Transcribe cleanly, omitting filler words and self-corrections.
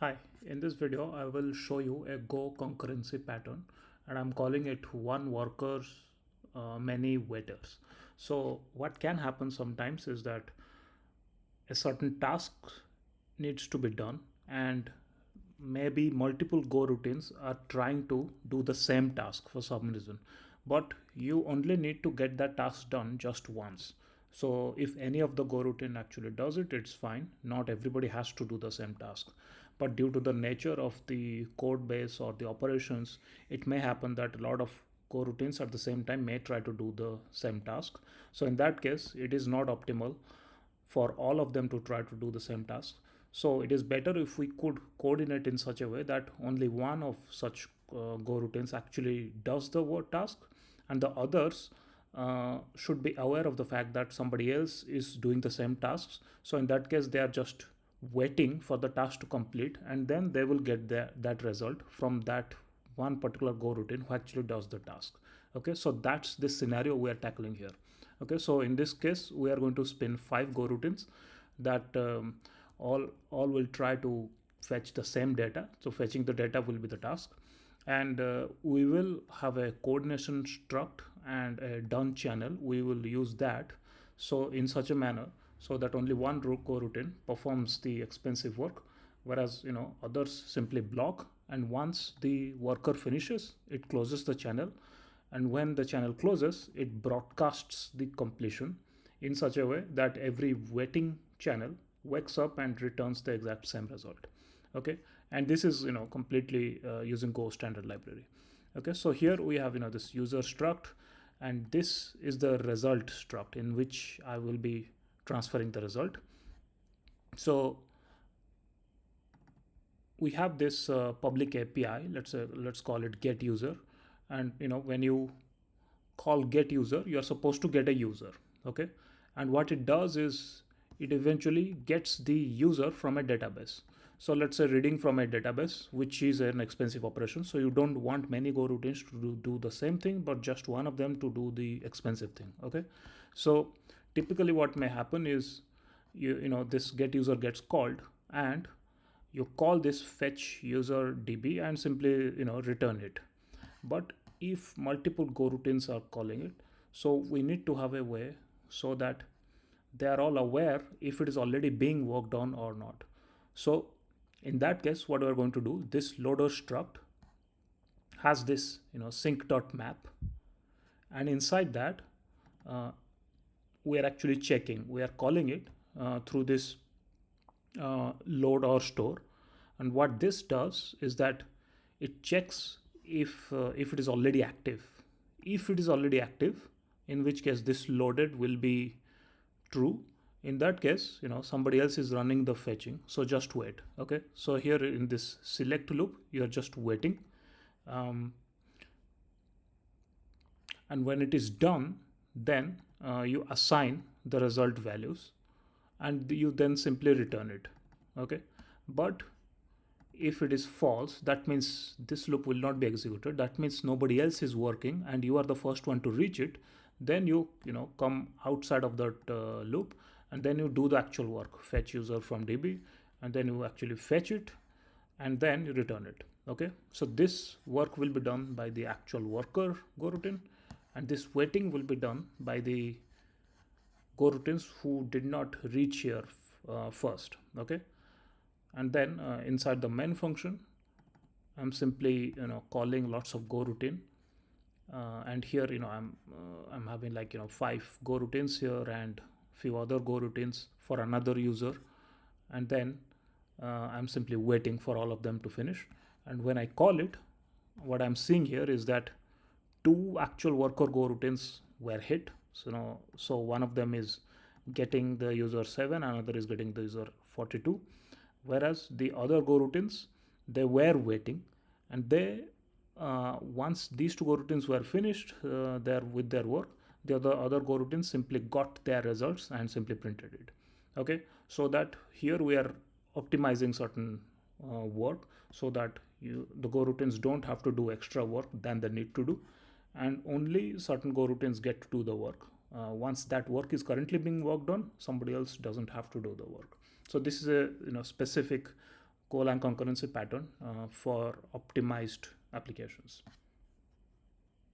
Hi, in this video I will show you a Go concurrency pattern and I'm calling it one workers many waiters. So what can happen sometimes is that a certain task needs to be done and maybe multiple go routines are trying to do the same task for some reason, but you only need to get that task done just once. So if any of the go routine actually does it, it's fine. Not everybody has to do the same task, but due to the nature of the code base or the operations, it may happen that a lot of go routines at the same time may try to do the same task. So in that case it is not optimal for all of them to try to do the same task. So it is better if we could coordinate in such a way that only one of such go routines actually does the work task, and the others should be aware of the fact that somebody else is doing the same tasks. So in that case they are just waiting for the task to complete, and then they will get that result from that one particular go routine who actually does the task. Okay, so that's the scenario we are tackling here. Okay, so in this case we are going to spin 5 go routines that all will try to fetch the same data. So fetching the data will be the task, and we will have a coordination struct and a done channel. We will use that so in such a manner so that only one go-routine performs the expensive work, whereas others simply block, and once the worker finishes it closes the channel, and when the channel closes it broadcasts the completion in such a way that every waiting channel wakes up and returns the exact same result. Okay, and this is completely using Go standard library. Okay, so here we have this user struct, and this is the result struct in which I will be transferring the result. So we have this public API. Let's call it get user, and when you call get user, you are supposed to get a user. Okay, and what it does is it eventually gets the user from a database. So let's say reading from a database, which is an expensive operation. So you don't want many go routines to do the same thing, but just one of them to do the expensive thing. Okay, so typically what may happen is this get user gets called, and you call this fetch user db and simply return it. But if multiple go routines are calling it, so we need to have a way so that they are all aware if it is already being worked on or not. So in that case what we are going to do, this loader struct has this sync.map, and inside that uh, we are actually checking, we are calling it through this load or store. And what this does is that it checks if it is already active. If it is already active, in which case this loaded will be true. In that case somebody else is running the fetching, so just wait. Okay, so here in this select loop you are just waiting, um, and when it is done, then you assign the result values and you then simply return it. Okay, but if it is false, that means this loop will not be executed. That means nobody else is working and you are the first one to reach it. Then you come outside of that loop, and then you do the actual work, fetch user from db, and then you actually fetch it and then you return it. Okay, so this work will be done by the actual worker go routine, and this waiting will be done by the go routines who did not reach here first. Okay, and then inside the main function I'm simply calling lots of go routine, and here I'm having like 5 go routines here and few other go routines for another user, and then I'm simply waiting for all of them to finish. And when I call it, what I'm seeing here is that 2 actual worker go routines were hit. So one of them is getting the user 7, another is getting the user 42, whereas the other go routines, they were waiting, and they once these 2 go routines were finished there with their work, the other go routines simply got their results and simply printed it. Okay, so that here we are optimizing certain work so that the go routines don't have to do extra work than they need to do, and only certain go routines get to do the work. Once that work is currently being worked on, somebody else doesn't have to do the work. So this is a specific Golang concurrency pattern for optimized applications.